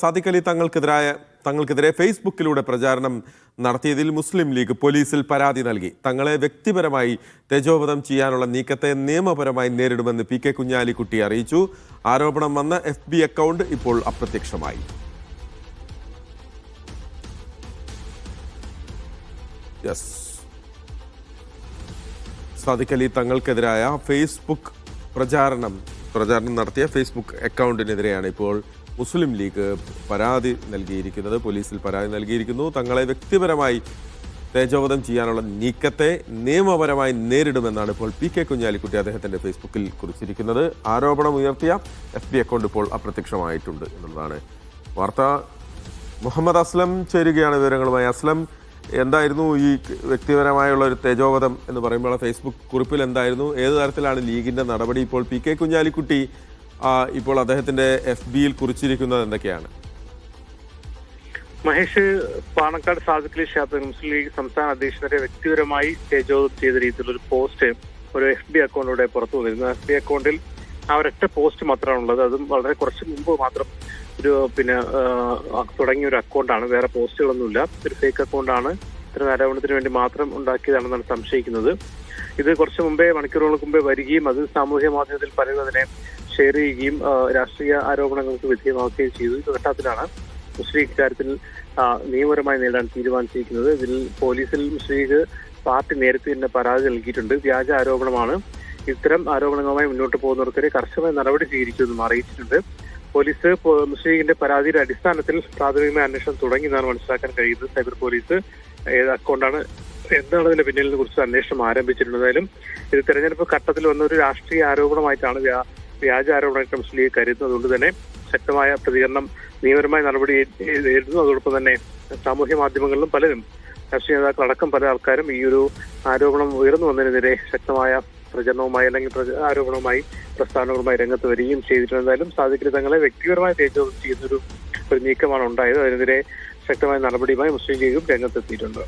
സാദിഖ് അലി തങ്ങൾക്കെതിരെ ഫേസ്ബുക്കിലൂടെ പ്രചാരണം നടത്തിയതിൽ മുസ്ലിം ലീഗ് പോലീസിൽ പരാതി നൽകി. തങ്ങളെ വ്യക്തിപരമായി തേജോവധം ചെയ്യാനുള്ള നീക്കത്തെ നിയമപരമായി നേരിടുമെന്ന് പി കെ കുഞ്ഞാലിക്കുട്ടി അറിയിച്ചു. ആരോപണം വന്ന FB അക്കൗണ്ട് ഇപ്പോൾ അപ്രത്യക്ഷമായി. സാദിഖ് അലി തങ്ങൾക്കെതിരായ ഫേസ്ബുക്ക് പ്രചാരണം നടത്തിയ ഫേസ്ബുക്ക് അക്കൗണ്ടിനെതിരെയാണ് ഇപ്പോൾ മുസ്ലിം ലീഗ് പരാതി നൽകിയിരിക്കുന്നത്. പോലീസിൽ പരാതി നൽകിയിരിക്കുന്നു. തങ്ങളെ വ്യക്തിപരമായി തേജോവധം ചെയ്യാനുള്ള നീക്കത്തെ നിയമപരമായി നേരിടുമെന്നാണ് ഇപ്പോൾ പി കെ കുഞ്ഞാലിക്കുട്ടി അദ്ദേഹത്തിന്റെ ഫേസ്ബുക്കിൽ കുറിച്ചിരിക്കുന്നത്. ആരോപണം ഉയർത്തിയ FB അക്കൗണ്ട് ഇപ്പോൾ അപ്രത്യക്ഷമായിട്ടുണ്ട് എന്നുള്ളതാണ് വാർത്ത. മുഹമ്മദ് അസ്ലം ചേരുകയാണ് വിവരങ്ങളുമായി. അസ്ലം, എന്തായിരുന്നു ഈ വ്യക്തിപരമായുള്ള ഒരു തേജോവധം എന്ന് പറയുമ്പോൾ ഫേസ്ബുക്ക് കുറിപ്പിൽ എന്തായിരുന്നു? ഏത് തരത്തിലാണ് ലീഗിന്റെ നടപടി? ഇപ്പോൾ പി കെ കുഞ്ഞാലിക്കുട്ടി ഇപ്പോൾ അദ്ദേഹത്തിന്റെ FBയിൽ കുറിച്ചിരിക്കുന്നത് എന്തൊക്കെയാണ്? മഹേഷ്, പാണക്കാട് സാദിഖ് അലി ഷിഹാബ് മുസ്ലിം ലീഗ് സംസ്ഥാന അധ്യക്ഷനെ വ്യക്തിപരമായി തേജോവധം ചെയ്ത രീതിയിലുള്ള ഒരു പോസ്റ്റ് ഒരു FB അക്കൗണ്ടിലൂടെ പുറത്തു വന്നിരുന്നു. FB അക്കൗണ്ടിൽ ആ ഒരൊറ്റ പോസ്റ്റ് മാത്രമാണുള്ളത്. അതും വളരെ കുറച്ച് മുമ്പ് മാത്രം തുടങ്ങിയ ഒരു അക്കൗണ്ടാണ്. വേറെ പോസ്റ്റുകളൊന്നുമില്ല. ഒരു ഫേക്ക് അക്കൗണ്ടാണ്. ഇത്തരം ആരോപണത്തിന് വേണ്ടി മാത്രം ഉണ്ടാക്കിയതാണെന്നാണ് സംശയിക്കുന്നത്. ഇത് കുറച്ച് മുമ്പേ, മണിക്കൂറുകൾക്ക് മുമ്പേ വരികയും അത് സാമൂഹ്യ മാധ്യമത്തിൽ പലരും അതിനെ ഷെയർ ചെയ്യുകയും രാഷ്ട്രീയ ആരോപണങ്ങൾക്ക് വിധേയമാക്കുകയും ചെയ്തു. ഈ ഘട്ടത്തിലാണ് മുസ്ലിം ലീഗ് ഇക്കാര്യത്തിൽ നിയമപരമായി നേരിടാൻ തീരുമാനിച്ചിരിക്കുന്നത്. ഇതിൽ പോലീസിൽ മുസ്ലിം ലീഗ് പാർട്ടി നേരത്തെ തന്നെ പരാതി നൽകിയിട്ടുണ്ട്. വ്യാജ ആരോപണമാണ്. ഇത്തരം ആരോപണങ്ങളുമായി മുന്നോട്ട് പോകുന്നവർക്കെതിരെ കർശനമായ നടപടി സ്വീകരിക്കുമെന്നും അറിയിച്ചിട്ടുണ്ട്. പോലീസ് മുസ്ലിം ലീഗിന്റെ പരാതിയുടെ അടിസ്ഥാനത്തിൽ പ്രാഥമികമായ അന്വേഷണം തുടങ്ങിയെന്നാണ് മനസ്സിലാക്കാൻ കഴിയുന്നത്. സൈബർ പോലീസ് ഏത് അക്കൗണ്ടാണ്, എന്താണ് ഇതിന്റെ പിന്നിലിനെ കുറിച്ച് അന്വേഷണം ആരംഭിച്ചിട്ടുണ്ടായാലും ഇത് തെരഞ്ഞെടുപ്പ് ഘട്ടത്തിൽ വന്ന ഒരു രാഷ്ട്രീയ ആരോപണമായിട്ടാണ്, വ്യാജ ആരോപണമായിട്ട് മുസ്ലിം ലീഗ് കരുതുന്നത്. അതുകൊണ്ട് തന്നെ ശക്തമായ പ്രതികരണം, നിയമപരമായ നടപടി നേരിടുന്നു. അതോടൊപ്പം തന്നെ സാമൂഹ്യ മാധ്യമങ്ങളിലും പലരും, രാഷ്ട്രീയ നേതാക്കളടക്കം പല ആൾക്കാരും ഈ ഒരു ആരോപണം ഉയർന്നു വന്നതിനെതിരെ ശക്തമായ പ്രചരണവുമായി അല്ലെങ്കിൽ ആരോപണവുമായി പ്രസ്താവനകളുമായി രംഗത്ത് വരികയും ചെയ്തിട്ടുണ്ട്. എന്തായാലും സാദിഖ് അലി തങ്ങളെ വ്യക്തിപരമായി തേജോവധം ചെയ്യുന്നൊരു നീക്കമാണ് ഉണ്ടായത്. അതിനെതിരെ ശക്തമായ നടപടിയുമായി മുസ്ലിം ലീഗും രംഗത്തെത്തിയിട്ടുണ്ട്.